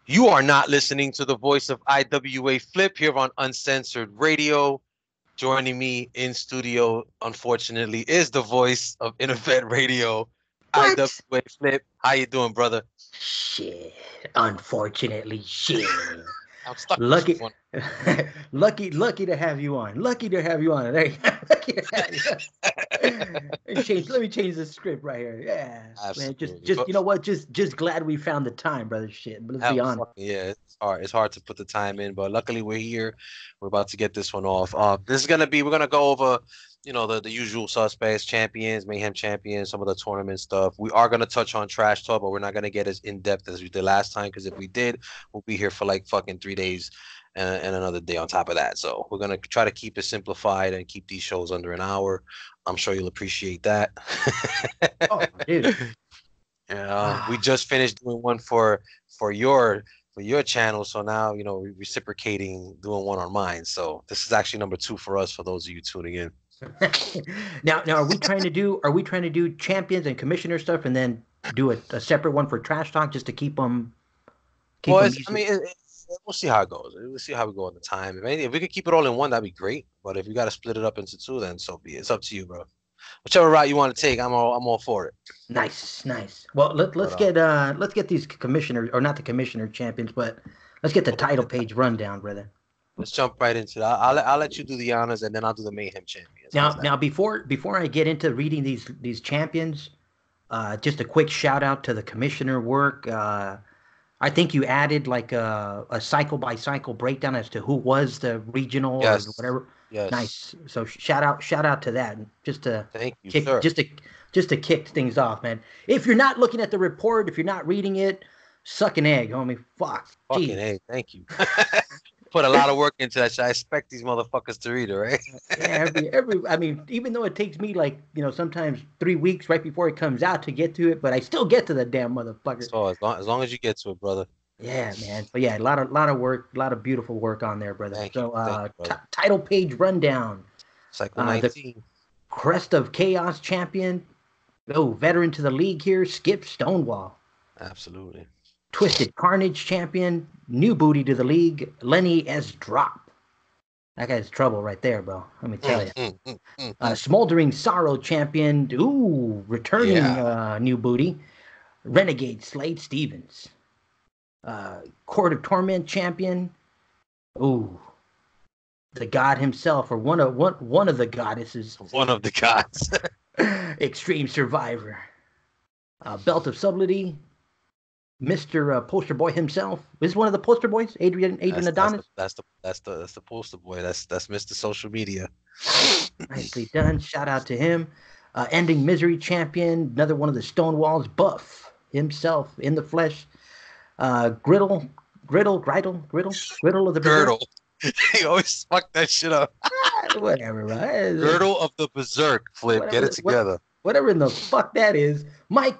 You are not listening to the voice of IWA Flip here on Uncensored Radio. Joining me in studio, unfortunately, is the voice of Intervet Radio, What? IWA Flip. How you doing, brother? Shit. Unfortunately, shit. I'm stuck with you Lucky, one. lucky to have you on. Lucky to have you on. There you go. Lucky to have you on. Let me change the script right here. Yeah, man. Absolutely. Just you know what? Just glad we found the time, brother. Shit. But let's be honest. Yeah, it's hard. It's hard to put the time in, but luckily we're here. We're about to get this one off. We're gonna go over, the usual suspects, champions, mayhem champions, some of the tournament stuff. We are gonna touch on trash talk, but we're not gonna get as in depth as we did last time because if we did, we'll be here for like fucking 3 days and another day on top of that. So we're gonna try to keep it simplified and keep these shows under an hour. I'm sure you'll appreciate that. Oh, dude. Yeah, we just finished doing one for your channel, so now we're reciprocating doing one on mine. So this is actually number 2 for us for those of you tuning in. now are we trying to do champions and commissioner stuff and then do a separate one for trash talk just to keep them Well, easy? we'll see how it goes. We'll see how we go on the time. If we could keep it all in one, that'd be great. But if we got to split it up into 2, then so be it. It's up to you, bro. Whichever route you want to take, I'm all for it. Nice. Well, let's get these commissioners, or not the commissioner champions, but let's get the title page rundown, brother. Let's jump right into that. I'll let you do the honors, and then I'll do the mayhem champions. Now before I get into reading these champions, just a quick shout out to the commissioner work. I think you added like a cycle by cycle breakdown as to who was the regional or whatever. Yes. Nice. So shout out to that. Just to thank you, sir. Just to kick things off, man. If you're not looking at the report, if you're not reading it, suck an egg, homie. Fucking egg. Thank you. Put a lot of work into that shit. I expect these motherfuckers to read it, right? Yeah, I mean, even though it takes me like, sometimes 3 weeks right before it comes out to get to it, but I still get to the damn motherfucker. So as long as you get to it, brother. Yeah, man. But yeah, a lot of work, a lot of beautiful work on there, brother. Thank you, title page rundown. Cycle 19. The Crest of Chaos champion. Oh, veteran to the league here, Skip Stonewall. Absolutely. Twisted Carnage champion, new booty to the league, Lenny S. Drop. That guy's trouble right there, bro. Let me tell you. Smoldering Sorrow champion, returning new booty, Renegade Slade Stevens. Court of Torment champion, the god himself, or one of the goddesses. One of the gods. Extreme Survivor. Belt of Subtlety, Mr. Poster Boy himself. Is one of the poster boys, Adrian Adonis? That's the poster boy. That's Mr. Social Media. Nicely done. Shout out to him. Ending Misery champion, another one of the Stonewalls, Buff himself in the flesh. Griddle of the Berserk. Girdle. You always fuck that shit up. Whatever, right? Girdle of the Berserk, Flip. Whatever, get it together. Whatever in the fuck that is. Mike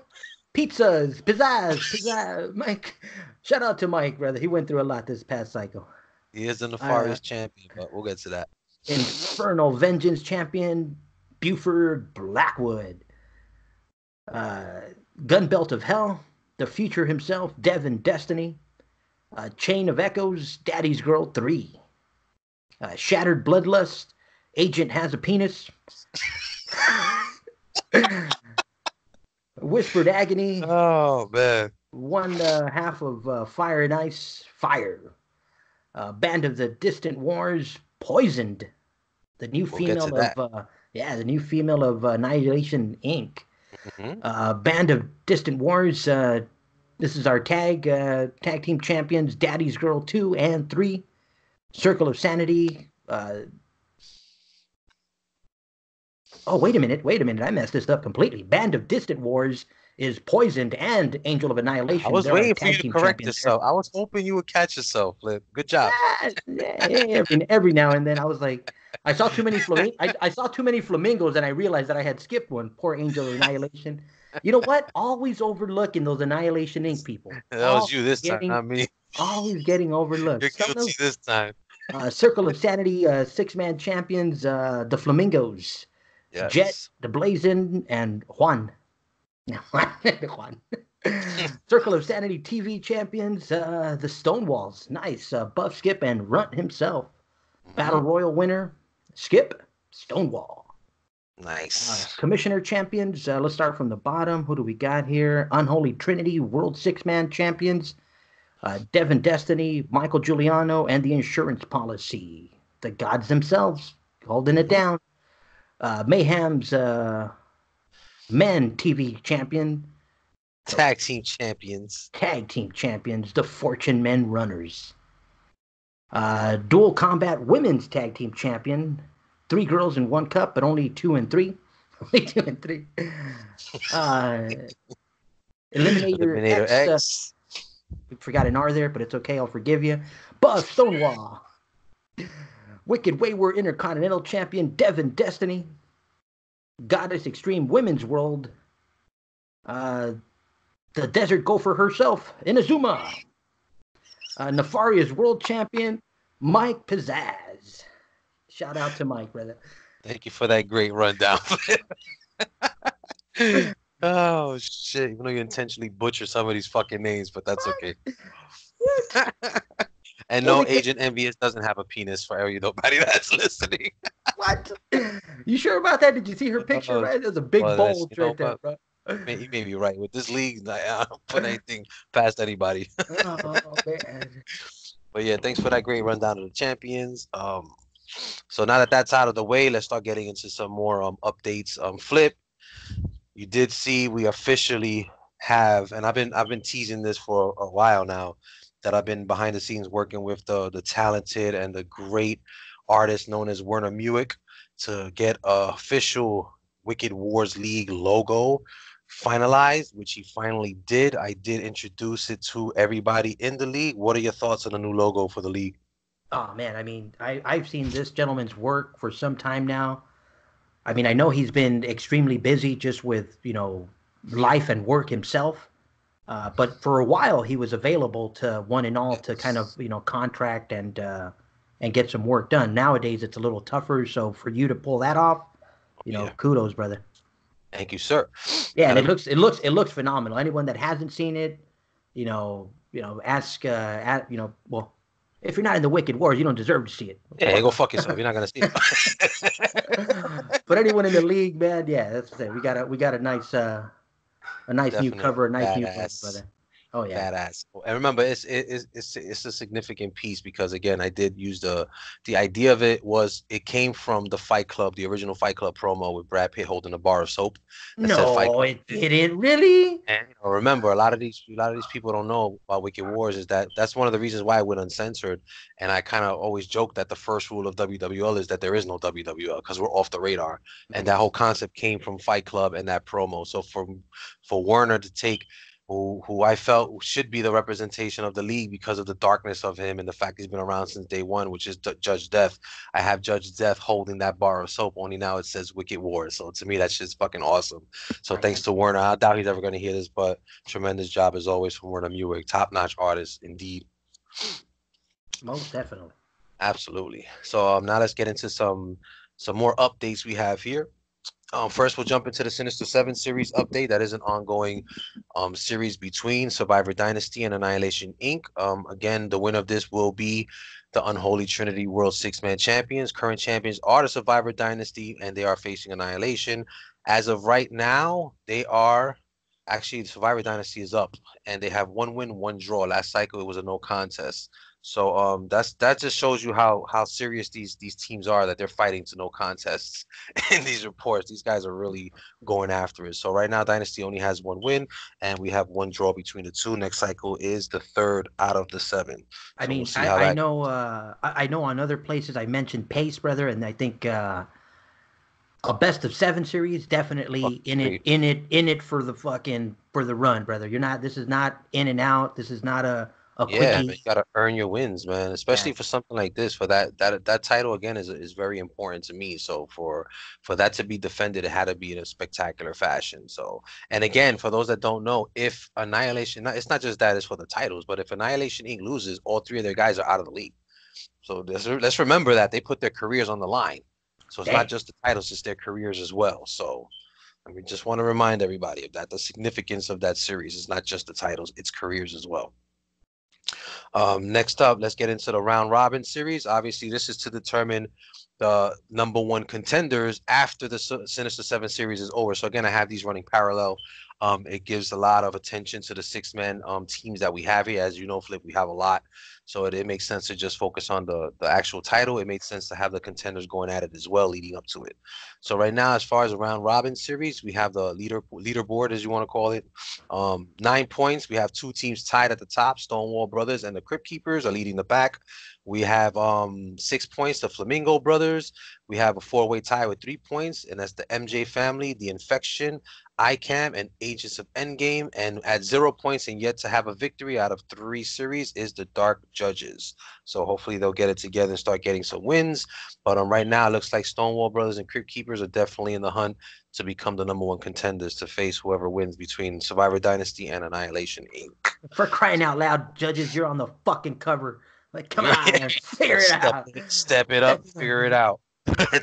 Pizzas, Pizzazz. Mike. Shout out to Mike, brother. He went through a lot this past cycle. He is the nefarious champion, but we'll get to that. Infernal Vengeance champion, Buford Blackwood. Gun Belt of Hell, the future himself, Devin Destiny. Chain of Echoes, Daddy's Girl 3. Shattered Bloodlust, Agent Has a Penis. Whispered Agony. Oh, man. One half of Fire and Ice, Fire. Band of the Distant Wars, Poisoned. The new female of Annihilation Inc. Mm-hmm. Band of Distant Wars. This is our tag team champions, Daddy's Girl 2 and 3. Circle of Sanity. Wait a minute. I messed this up completely. Band of Distant Wars is Poisoned and Angel of Annihilation. I was waiting for you to correct yourself. I was hoping you would catch yourself, Flip. Good job. Every now and then I was like, I saw too many flamingos and I realized that I had skipped one. Poor Angel of Annihilation. You know what? Always overlooking those Annihilation Inc. people. That was you this time, not me. Always getting overlooked. You're guilty this time. Circle of Sanity, 6-man champions, the Flamingos. Yes. Jet, the Blazin, and Juan. Juan. Circle of Sanity TV champions, the Stonewalls. Nice. Buff, Skip, and Runt himself. Battle Royal winner, Skip, Stonewall. Nice. Commissioner champions, let's start from the bottom. Who do we got here? Unholy Trinity World Six-Man champions. Devin Destiny, Michael Giuliano, and the Insurance Policy. The gods themselves holding it down. Mayhem's men TV champion. Tag team champions. The Fortune Men Runners. Dual Combat Women's Tag Team Champion. 3 girls in 1 cup, but only 2 and 3. Only 2 and 3. Eliminator X. We forgot an R there, but it's okay. I'll forgive you. Buff Stonewall. Wicked Wayward Intercontinental Champion Devin Destiny. Goddess Extreme Women's World. The Desert Gopher herself, Inazuma. Nefarious World Champion Mike Pizzazz. Shout out to Mike, brother. Thank you for that great rundown. Oh, shit. Even though you intentionally butcher some of these fucking names, but that's okay. And no, Agent Envious doesn't have a penis for nobody that's listening. What? You sure about that? Did you see her picture, right? There's a big bulge right there, bro. You may be right. With this league, I don't put anything past anybody. Oh, man. But yeah, thanks for that great rundown of the champions. So now that that's out of the way, let's start getting into some more updates. Flip, you did see we officially have, and I've been teasing this for a while now, that I've been behind the scenes working with the talented and the great artist known as Werner Muick to get a official Wicked Wars League logo finalized, which he finally did. I did introduce it to everybody in the league. What are your thoughts on the new logo for the league? Oh, man, I mean, I've seen this gentleman's work for some time now. I mean, I know he's been extremely busy just with, life and work himself. But for a while, he was available to one and all to kind of, contract and get some work done. Nowadays, it's a little tougher. So for you to pull that off, kudos, brother. Thank you, sir. Yeah, and it looks phenomenal. Anyone that hasn't seen it, ask, well, if you're not in the Wicked Wars, you don't deserve to see it. Yeah, go fuck yourself. You're not gonna see it. But anyone in the league, man, yeah, that's it. We got a nice new cover, a nice new logo, brother. Oh yeah, badass. And remember, it's a significant piece because again, I did use the idea of it was it came from the Fight Club, the original Fight Club promo with Brad Pitt holding a bar of soap. No, it didn't really. And remember, a lot of these people don't know about Wicked Wars is that's one of the reasons why I went uncensored. And I kind of always joke that the first rule of WWL is that there is no WWL because we're off the radar. And that whole concept came from Fight Club and that promo. So for Werner to take who I felt should be the representation of the league because of the darkness of him and the fact he's been around since day one, which is Judge Death. I have Judge Death holding that bar of soap, only now it says Wicked Wars. So to me, that shit's fucking awesome. So thanks to Werner. I doubt he's ever going to hear this, but tremendous job as always from Werner Muick. Top-notch artist, indeed. Most definitely. Absolutely. So now let's get into some more updates we have here. First, we'll jump into the Sinister 7 series update. That is an ongoing series between Survivor Dynasty and Annihilation Inc. Again, the winner of this will be the Unholy Trinity World Six-Man Champions. Current champions are the Survivor Dynasty, and they are facing Annihilation. As of right now, they are actually the Survivor Dynasty is up, and they have 1 win, 1 draw. Last cycle, it was a no contest. So that just shows you how serious these teams are, that they're fighting to no contests in these reports. These guys are really going after it. So right now Dynasty only has 1 win and we have 1 draw between the two. Next cycle is the 3rd out of the 7. So I mean, I know on other places I mentioned pace, brother, and I think a best of 7 series definitely in it for the run, brother. This is not in and out. This is not a quickie. You gotta earn your wins, man. Especially for something like this. For that title again is very important to me. So for that to be defended, it had to be in a spectacular fashion. So, and again, for those that don't know, if Annihilation, it's not just that it's for the titles, but if Annihilation Inc. loses, all 3 of their guys are out of the league. So let's remember that they put their careers on the line. So it's not just the titles, it's their careers as well. So And we just want to remind everybody of that. The significance of that series is not just the titles, it's careers as well. Next up, let's get into the round robin series. Obviously, this is to determine the number one contenders after the Sinister Seven series is over. So again, I have these running parallel. It gives a lot of attention to the six-man teams that we have here. As you know, Flip, we have a lot. So it makes sense to just focus on the actual title. It makes sense to have the contenders going at it as well leading up to it. So right now, as far as the round robin series, we have the leaderboard, as you want to call it. 9 points. We have two teams tied at the top. Stonewall Brothers and the Crypt Keepers are leading the pack. We have 6 points, the Flamingo Brothers. We have a four-way tie with 3 points, and that's the MJ family, the Infection, ICAM, and Agents of Endgame. And at 0 points and yet to have a victory out of 3 series is the Dark Judges. So hopefully they'll get it together and start getting some wins. But right now it looks like Stonewall Brothers and Crypt Keepers are definitely in the hunt to become the number one contenders to face whoever wins between Survivor Dynasty and Annihilation Inc. For crying out loud, Judges, you're on the fucking cover. Like, come on, figure it out. Step it up, figure it out.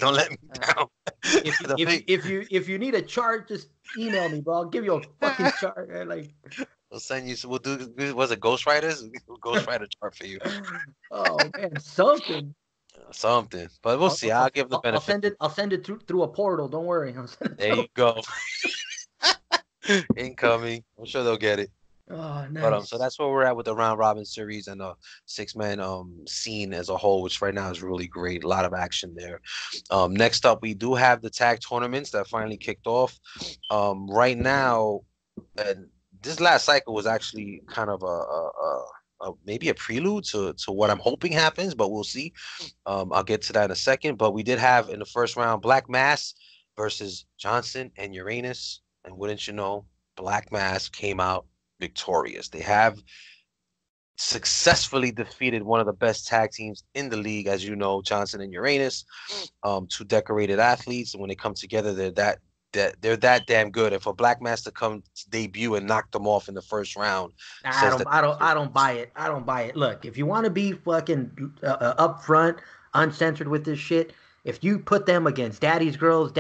Don't let me down. If you need a chart, just email me, bro. I'll give you a fucking chart. Like, we'll send you. We'll do. Was it Ghostwriters? Ghostwriter chart for you. Oh man, something. Something, but we'll see. I'll give the benefit. I'll send it through a portal. Don't worry. There you go. Incoming. I'm sure they'll get it. Oh, nice. But so that's where we're at with the round robin series and the 6-man scene as a whole, which right now is really great. A lot of action there. Next up, we do have the tag tournaments that finally kicked off. Right now, and this last cycle was actually kind of maybe a prelude to what I'm hoping happens, but we'll see. I'll get to that in a second. But we did have in the first round Black Mass versus Johnson and Uranus, and wouldn't you know, Black Mass came out victorious. They have successfully defeated one of the best tag teams in the league, as you know, Johnson and Uranus, two decorated athletes, and when they come together, they're that damn good. And for Black Mass to come debut and knock them off in the first round, I don't buy it. I don't buy it. Look, if you want to be fucking upfront, uncensored with this shit, if you put them against Daddy's Girls,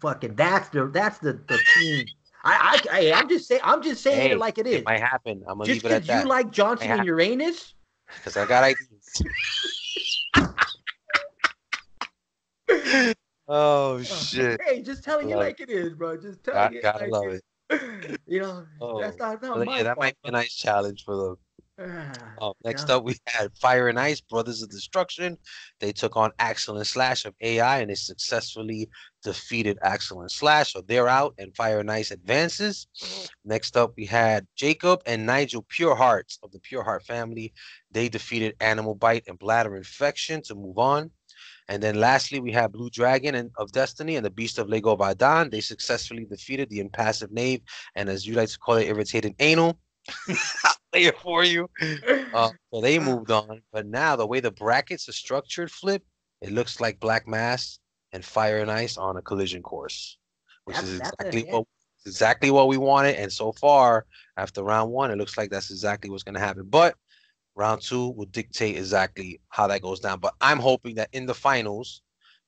fucking that's the team. I'm just saying it like it is. It might happen. I'm gonna leave it at that. Just because you like Johnson and Uranus? Because I got ideas. Oh shit! Hey, just telling you like it is, bro. Just telling you. Gotta love it. You know, that's not my fault. That might be a nice challenge for them. Next up, we had Fire and Ice, Brothers of Destruction. They took on Axel and Slash of AI, and they successfully defeated Axel and Slash. So they're out, and Fire and Ice advances. Next up, we had Jacob and Nigel Purehearts of the Pureheart family. They defeated Animal Bite and Bladder Infection to move on. And then lastly, we have Blue Dragon of Destiny and the Beast of Lego Vadan. They successfully defeated the Impassive Knave, and as you like to call it, Irritated Anal. I'll play it for you. So they moved on. But now the way the brackets are structured, Flip, it looks like Black Mass and Fire and Ice on a collision course, which is exactly what we wanted. And so far, after round one, it looks like that's exactly what's going to happen. But round two will dictate exactly how that goes down. But I'm hoping that in the finals,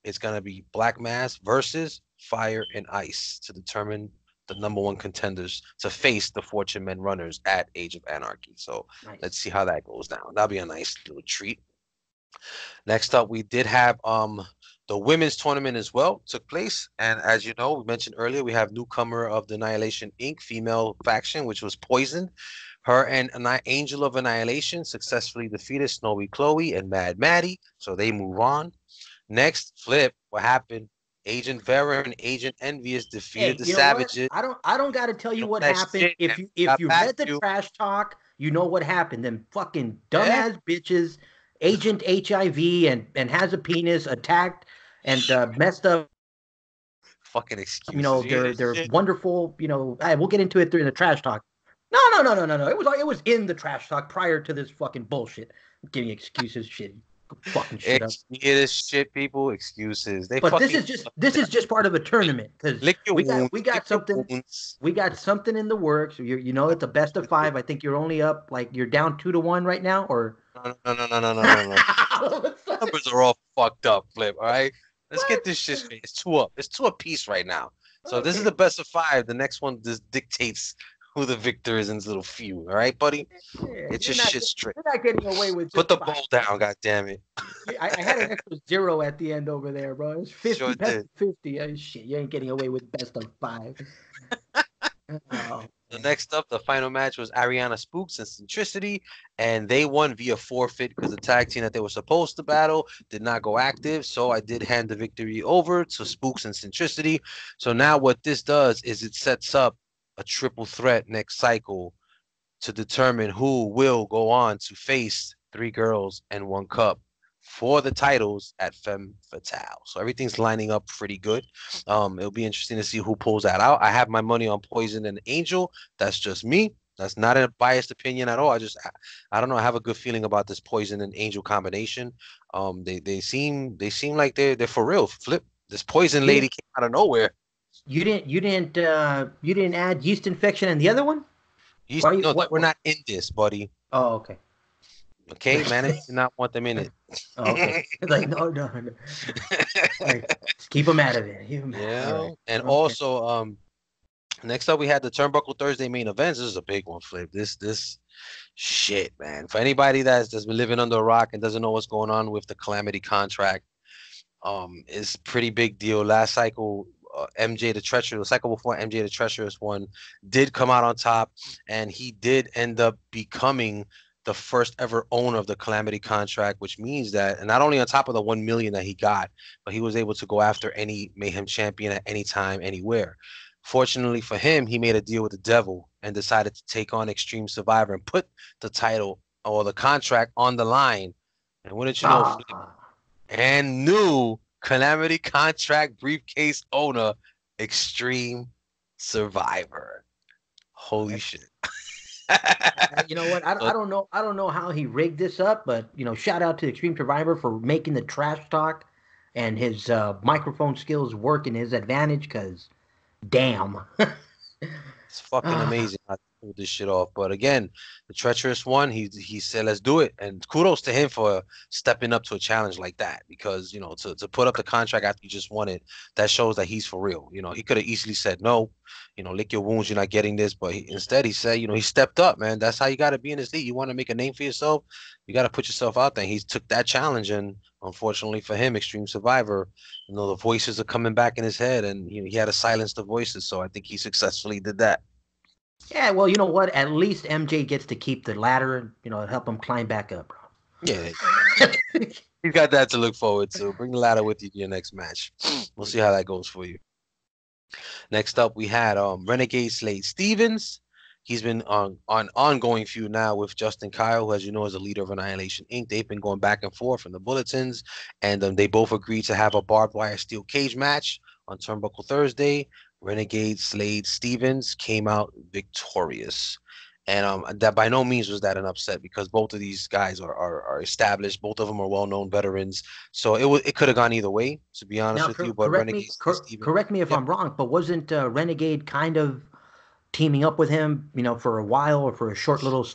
it's going to be Black Mass versus Fire and Ice to determine the number one contenders to face the Fortune Men runners at Age of Anarchy. So Let's see how that goes down. That'll be a nice little treat. Next up, we did have the women's tournament as well took place. And as you know, we mentioned earlier, we have newcomer of the Annihilation Inc. female faction, which was Poison. Her and Angel of Annihilation successfully defeated Snowy Chloe and Mad Maddie. So they move on. Next, Flip, what happened? Agent Vera and Agent Envious defeated the Savages. I don't got to tell you what happened. If you read the trash talk, you know what happened. Them fucking dumbass bitches, Agent HIV and has a penis, attacked and messed up. Fucking excuses. You know, they're wonderful. You know, we'll get into it during the trash talk. No. It was in the trash talk prior to this fucking bullshit. Giving excuses, shit. Fucking shit up. It is shit, people. Excuses. But this is just part of a tournament because we got something in the works. You know, it's a best of 5. I think you're only up you're down 2-1 right now, or no. Numbers are all fucked up, Flip. All right, let's get this shit straight. It's 2 up. It's 2 apiece right now. So if this is the best of 5, the next one just dictates who the victor is in this little feud. All right, buddy? Yeah, Get your shit straight. you're not getting away with Put just the 5. bowl down, God damn it. I had an extra 0 at the end over there, bro. It's 50, Sure best did. of 50. Oh, shit, you ain't getting away with best of 5. Oh, The man. next up, the final match was Ariana Spooks and Centricity, and they won via forfeit because the tag team that they were supposed to battle did not go active. So I did hand the victory over to Spooks and Centricity. So now what this does is it sets up a triple threat next cycle to determine who will go on to face 3 girls and 1 cup for the titles at Femme Fatale. So everything's lining up pretty good. It'll be interesting to see who pulls that out. I have my money on Poison and Angel. That's just me. That's not a biased opinion at all. I don't know. I have a good feeling about this Poison and Angel combination. They seem like they're for real. Flip. This Poison You lady didn't came out of nowhere. you didn't add yeast infection and the other one? Why you No, they what? were not in this, buddy. Oh, okay. Okay, management did not want them in it. Oh, okay. It's like no. Like, just keep them out of it. Keep 'em- All Yeah, right. and Okay. also next up we had the Turnbuckle Thursday main events. This is a big one, Flip. This shit, man. For anybody that's been living under a rock and doesn't know what's going on with the Calamity contract, is pretty big deal. Last cycle, MJ the Treacherous, the cycle before MJ the Treacherous one did come out on top, and he did end up becoming the first ever owner of the Calamity contract, which means that, and not only on top of the 1 million that he got, but he was able to go after any Mayhem champion at any time, anywhere. Fortunately for him, he made a deal with the devil and decided to take on Extreme Survivor and put the title or the contract on the line. And wouldn't you know, Flip, Ah, and new Calamity contract briefcase owner, Extreme Survivor. Holy that's shit. you know what? I So don't know. I don't know how he rigged this up, but shout out to Extreme Survivor for making the trash talk and his microphone skills work in his advantage. Cause damn. it's fucking Ah, amazing how to pull this shit off. But again, the treacherous one, he said, let's do it. And kudos to him for stepping up to a challenge like that. Because, to put up the contract after you just won it, that shows that he's for real. He could have easily said no, lick your wounds, you're not getting this. But instead he said, he stepped up, man. That's how you gotta be in this league. You want to make a name for yourself, you gotta put yourself out there. And he took that challenge, and unfortunately for him, Extreme Survivor, the voices are coming back in his head, and he had to silence the voices. So I think he successfully did that. yeah. Well, you know what? At least MJ gets to keep the ladder. Help him climb back up, Yeah, bro. you got that to look forward to. Bring the ladder with you to your next match. We'll see how that goes for you. Next up, we had Renegade Slade Stevens. He's been on ongoing feud now with Justin Kyle, who, as you know, is a leader of Annihilation Inc. They've been going back and forth in the bulletins, and they both agreed to have a barbed wire steel cage match on Turnbuckle Thursday. Renegade Slade Stevens came out victorious. And that by no means was that an upset, because both of these guys are established. Both of them are well-known veterans. So it could have gone either way, to be honest Now, with you. But Renegade Slade Stevens, correct me if yep. I'm wrong, but wasn't Renegade kind of teaming up with him, for a while or for a short little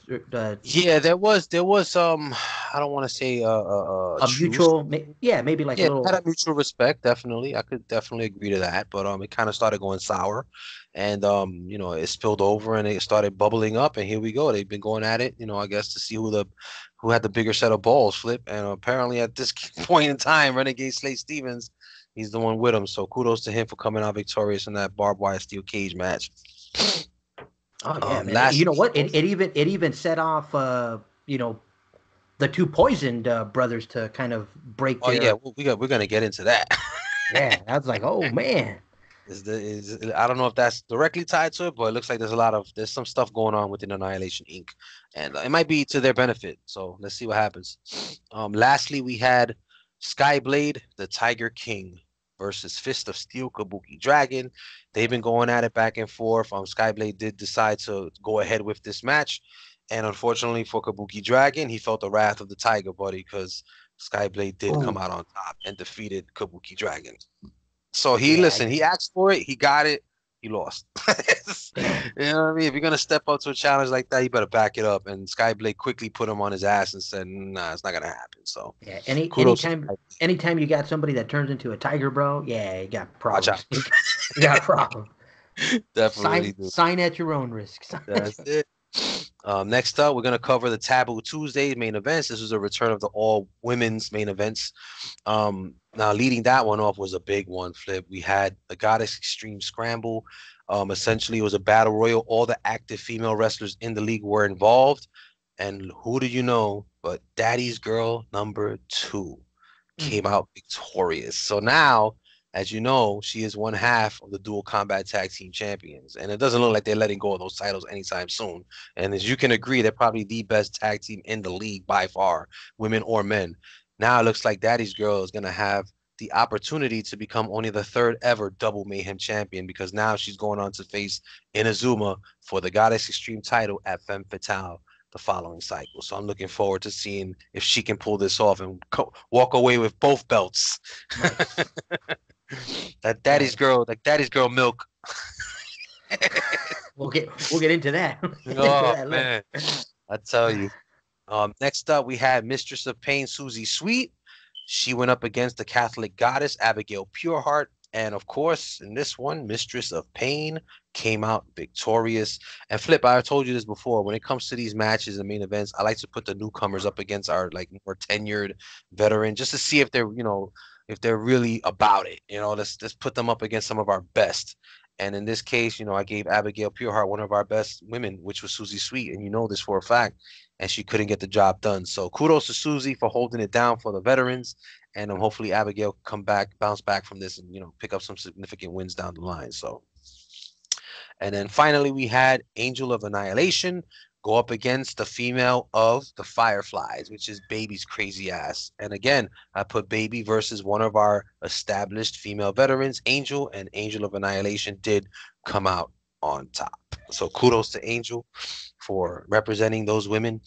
Yeah, there was I don't want to say a a truce. mutual, yeah, maybe like a Yeah, had little. a mutual respect, definitely. I could definitely agree to that. But it kind of started going sour, and it spilled over and it started bubbling up, and here we go. They've been going at it, I guess, to see who had the bigger set of balls, Flip. And apparently at this point in time, Renegade Slade Stevens, he's the one with him. So kudos to him for coming out victorious in that barbed wire steel cage match. Oh yeah, man. You know Lastly, what? It even set off the two poisoned brothers to kind of break oh yeah, their. we're gonna get into that. Yeah, I was like, oh man. I don't know if that's directly tied to it, but it looks like there's some stuff going on within Annihilation Inc. And it might be to their benefit. So let's see what happens. Lastly, we had Skyblade, the Tiger King, versus Fist of Steel, Kabuki Dragon. They've been going at it back and forth. Skyblade did decide to go ahead with this match, and unfortunately for Kabuki Dragon, he felt the wrath of the Tiger, buddy, because Skyblade did come Oh out on top and defeated Kabuki Dragon. So he yeah, listen, he asked for it, he got it. you lost. You know what I mean? If you're gonna step up to a challenge like that, you better back it up. And Sky Blade quickly put him on his ass and said, "Nah, it's not gonna happen." So Yeah, kudos. anytime you got somebody that turns into a tiger, bro, yeah, you got Watch out. problems. You got problems. Definitely do. Sign at your own risk. That's it. Next up, we're gonna cover the Taboo Tuesday main events. This was a return of the all women's main events. Now leading that one off was a big one, Flip. We had the Goddess Extreme Scramble. Essentially, it was a battle royal. All the active female wrestlers in the league were involved. And who do you know but Daddy's Girl #2 came out victorious. So now, as you know, she is one half of the Dual Combat Tag Team Champions. And it doesn't look like they're letting go of those titles anytime soon. And as you can agree, they're probably the best tag team in the league by far, women or men. Now it looks like Daddy's Girl is going to have the opportunity to become only the third ever double Mayhem champion, because now she's going on to face Inazuma for the Goddess Extreme title at Femme Fatale the following cycle. So I'm looking forward to seeing if she can pull this off and walk away with both belts. Nice. That Daddy's Girl milk. We'll get into that. Oh man, I tell you. Next up, we had Mistress of Pain, Susie Sweet. She went up against the Catholic Goddess, Abigail Pureheart. And of course, in this one, Mistress of Pain came out victorious. And Flip, I told you this before. When it comes to these matches and main events, I like to put the newcomers up against our like more tenured veteran, just to see if they're, if they're really about it. Let's put them up against some of our best. And in this case, I gave Abigail Pureheart one of our best women, which was Susie Sweet, and you know this for a fact. And she couldn't get the job done. So kudos to Susie for holding it down for the veterans. And hopefully Abigail bounce back from this, and pick up some significant wins down the line. So, and then finally we had Angel of Annihilation go up against the female of the Fireflies, which is Baby's crazy ass. And again, I put Baby versus one of our established female veterans, Angel, and Angel of Annihilation did come out on top. So kudos to Angel for representing those women,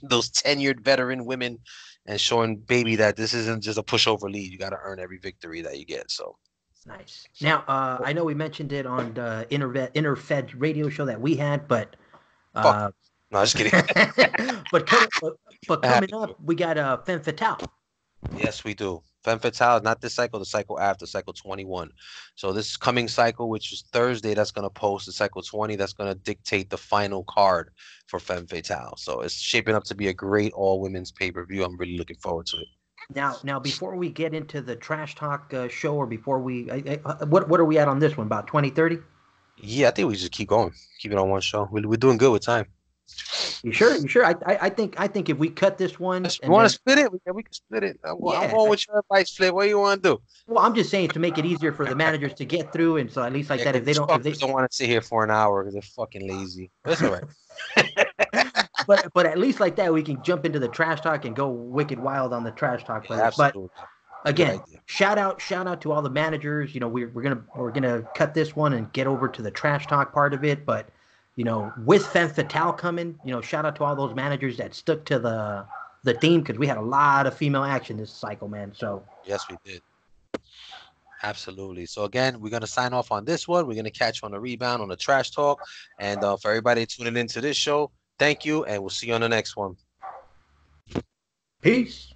those tenured veteran women, and showing Baby that this isn't just a pushover lead. You got to earn every victory that you get. So nice. Now, I know we mentioned it on the Interfed radio show that we had, but no, just kidding. but coming up, we got Femme Fatale. Yes, we do. Femme Fatale, not this cycle, the cycle after, cycle 21. So this coming cycle, which is Thursday, that's going to post the cycle 20. That's going to dictate the final card for Femme Fatale. So it's shaping up to be a great all-women's pay-per-view. I'm really looking forward to it. Now, before we get into the Trash Talk show, or before we, what are we at on this one? About 20, 30? Yeah, I think we just keep going. Keep it on one show. We're doing good with time. You sure? I think if we cut this one, you want to split it? We can split it. I'm going with your advice, Flip. What do you want to do? Well, I'm just saying to make it easier for the managers to get through, and so at least like that, if they don't want to sit here for an hour because they're fucking lazy. That's all right. but at least like that, we can jump into the Trash Talk and go wicked wild on the Trash Talk players. Absolutely. But again, shout out to all the managers. We're gonna cut this one and get over to the Trash Talk part of it, but. With Femme Fatale coming, shout out to all those managers that stuck to the theme, because we had a lot of female action this cycle, man. So yes, we did. Absolutely. So again, we're gonna sign off on this one. We're gonna catch you on the rebound on the Trash Talk, and for everybody tuning into this show, thank you, and we'll see you on the next one. Peace.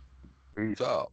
Peace out.